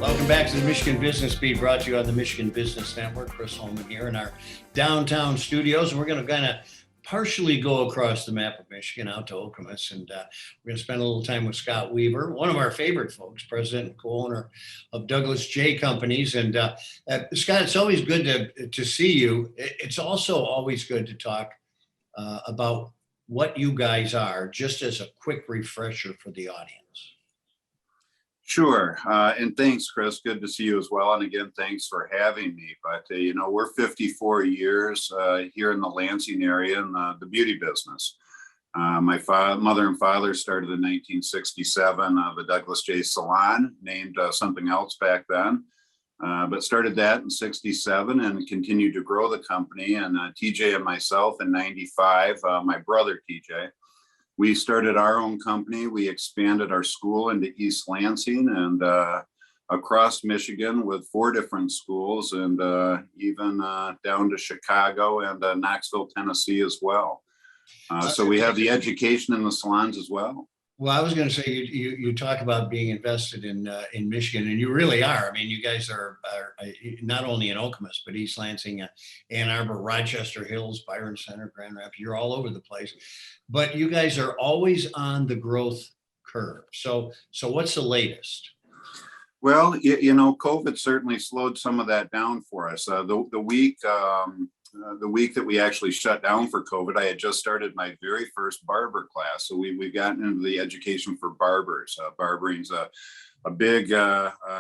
Welcome back to the Michigan Business Beat, brought to you on the Michigan Business Network. Chris Holman here in our downtown studios. And we're going to kind of partially go across the map of Michigan out to Okemos. And we're going to spend a little time with Scott Weaver, one of our favorite folks, president and co-owner of Douglas J Companies. And Scott, it's always good to see you. It's also always good to talk about what you guys are, just as a quick refresher for the audience. Sure. And thanks, Chris. Good to see you as well. And again, thanks for having me. But, we're 54 years here in the Lansing area in the beauty business. My mother and father started in 1967, the Douglas J Salon, named something else back then, but started that in 67 and continued to grow the company. And TJ and myself in 95, my brother TJ, we started our own company. We expanded our school into East Lansing and across Michigan with 4 different schools, and even down to Chicago and Knoxville, Tennessee as well. So we have the education in the salons as well. Well, I was going to say, you talk about being invested in Michigan, and you really are. I mean, you guys are not only in Okemos, but East Lansing, Ann Arbor, Rochester Hills, Byron Center, Grand Rapids. You're all over the place, but you guys are always on the growth curve. So what's the latest? Well, COVID certainly slowed some of that down for us. The week that we actually shut down for COVID, I had just started my very first barber class. So we've gotten into the education for barbers. Barbering's a big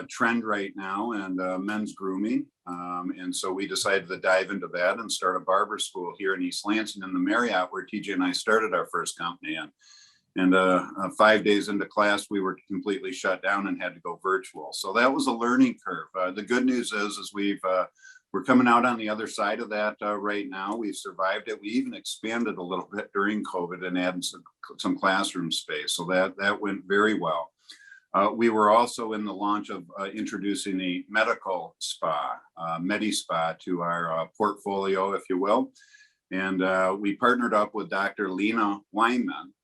trend right now, and men's grooming. And so we decided to dive into that and start a barber school here in East Lansing in the Marriott, where TJ and I started our first company. And 5 days into class, we were completely shut down and had to go virtual. So that was a learning curve. The good news is we're coming out on the other side of that right now. We've survived it. We even expanded a little bit during COVID and added some classroom space. So that went very well. We were also in the launch of introducing the medical spa, MedSpa, to our portfolio, if you will. And we partnered up with Dr. Lena Weinman,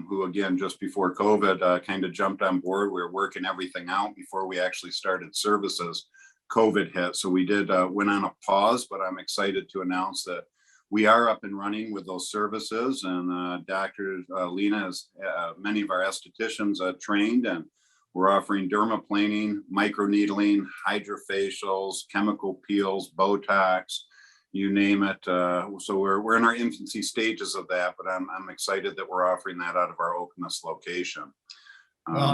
who, again, just before COVID, kind of jumped on board. We were working everything out before we actually started services. COVID hit. So we went on a pause, but I'm excited to announce that we are up and running with those services. And Dr. Lena has many of our estheticians trained, and we're offering dermaplaning, microneedling, hydrofacials, chemical peels, Botox, you name it. So we're in our infancy stages of that, but I'm excited that we're offering that out of our Okemos location.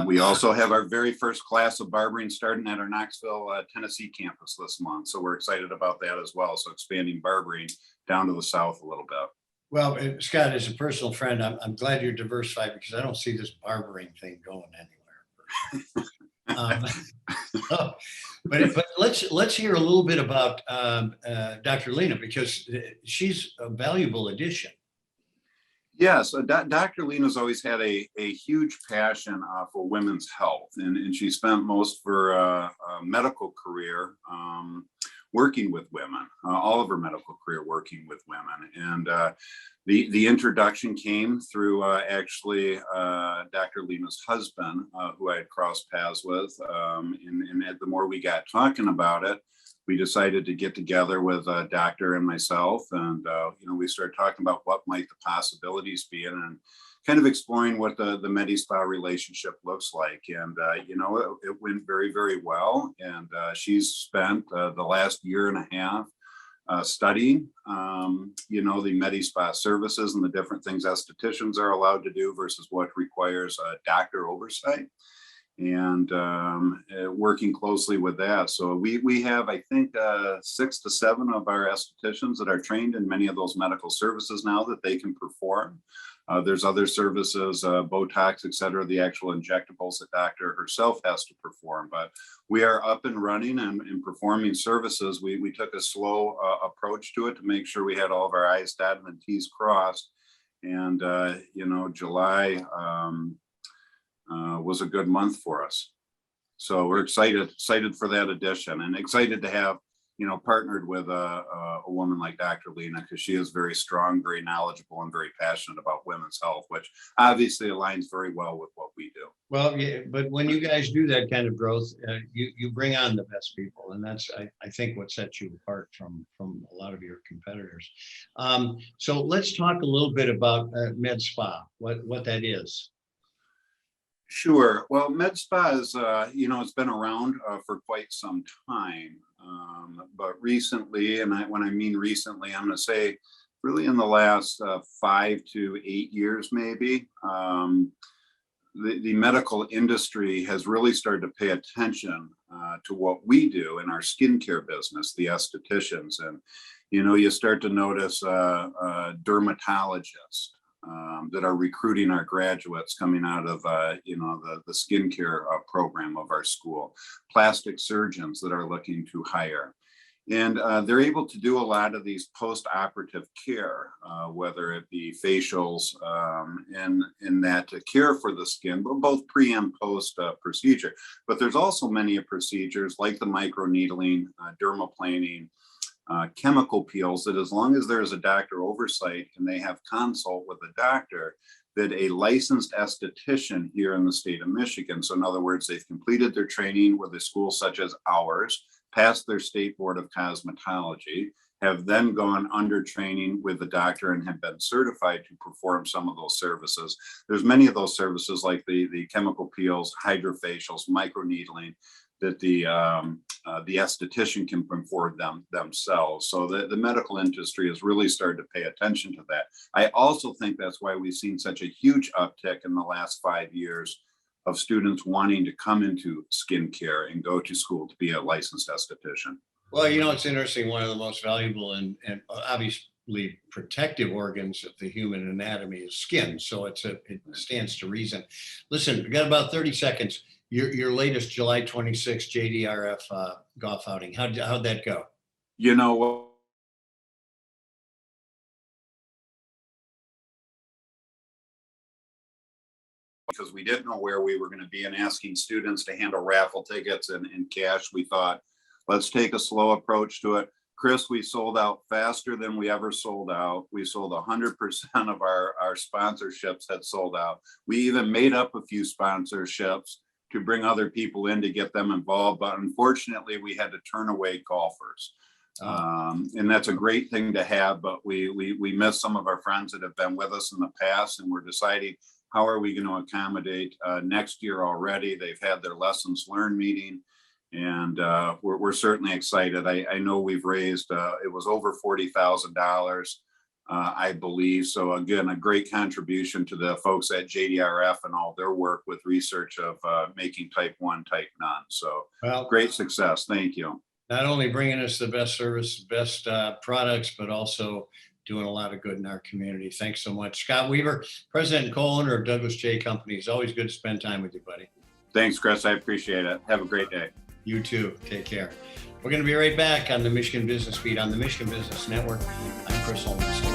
We also have our very first class of barbering starting at our Knoxville, Tennessee campus this month. So we're excited about that as well. So expanding barbering down to the south a little bit. Well, Scott, as a personal friend, I'm glad you're diversified, because I don't see this barbering thing going anywhere. But let's hear a little bit about Dr. Lena, because she's a valuable addition. Yes, Dr. Lena's always had a huge passion for women's health, and she spent most of her medical career working with women, all of her medical career working with women. And the introduction came through actually Dr. Lena's husband, who I had crossed paths with. And the more we got talking about it, we decided to get together with a doctor and myself, and we started talking about what might the possibilities be, and kind of exploring what the MedSpa relationship looks like. And it went very, very well. And she's spent the last year and a half studying, the MedSpa services and the different things estheticians are allowed to do versus what requires doctor oversight, and working closely with that. So we have, I think, 6 to 7 of our estheticians that are trained in many of those medical services now that they can perform. There's other services, Botox, et cetera, the actual injectables that doctor herself has to perform. But we are up and running and performing services. We took a slow approach to it to make sure we had all of our I's dotted and T's crossed. And, July was a good month for us. So we're excited for that addition, and excited to have, partnered with a woman like Dr. Lena, because she is very strong, very knowledgeable, and very passionate about women's health, which obviously aligns very well with what we do. Well, yeah, but when you guys do that kind of growth, you bring on the best people, and that's I think what sets you apart from a lot of your competitors. So let's talk a little bit about Med Spa, what that is. Sure. Well, MedSpa is, it's been around for quite some time. But recently, and when I mean recently, I'm going to say really in the last 5 to 8 years, maybe, the medical industry has really started to pay attention to what we do in our skincare business, the estheticians. And, you start to notice dermatologists that are recruiting our graduates coming out of, the skincare program of our school, plastic surgeons that are looking to hire. And they're able to do a lot of these post-operative care, whether it be facials and that care for the skin, but both pre and post procedure. But there's also many procedures like the microneedling, dermaplaning, chemical peels, that as long as there's a doctor oversight and they have consult with a doctor, that a licensed esthetician here in the state of Michigan, so in other words, they've completed their training with a school such as ours, passed their state board of cosmetology, have then gone under training with the doctor and have been certified to perform some of those services. There's many of those services like the chemical peels, hydrofacials, microneedling, that the esthetician can perform themselves. So the medical industry has really started to pay attention to that. I also think that's why we've seen such a huge uptick in the last 5 years of students wanting to come into skincare and go to school to be a licensed esthetician. Well, it's interesting. One of the most valuable and obviously protective organs of the human anatomy is skin. So it stands to reason. Listen, we got about 30 seconds. Your latest July 26th JDRF golf outing. How'd that go? You know what? Because we didn't know where we were going to be and asking students to handle raffle tickets and cash, we thought, let's take a slow approach to it. Chris, we sold out faster than we ever sold out. We sold 100% of our sponsorships had sold out. We even made up a few sponsorships to bring other people in to get them involved. But unfortunately, we had to turn away golfers. And that's a great thing to have, but we miss some of our friends that have been with us in the past, and we're deciding how are we going to accommodate next year already. They've had their lessons learned meeting, and we're certainly excited. I know we've raised, it was over $40,000. I believe. So again, a great contribution to the folks at JDRF and all their work with research of making type 1, type none. So great success. Thank you. Not only bringing us the best service, best products, but also doing a lot of good in our community. Thanks so much. Scott Weaver, president and co-owner of Douglas J Company. It's always good to spend time with you, buddy. Thanks, Chris. I appreciate it. Have a great day. You too. Take care. We're going to be right back on the Michigan Business Beat on the Michigan Business Network. I'm Chris Holman.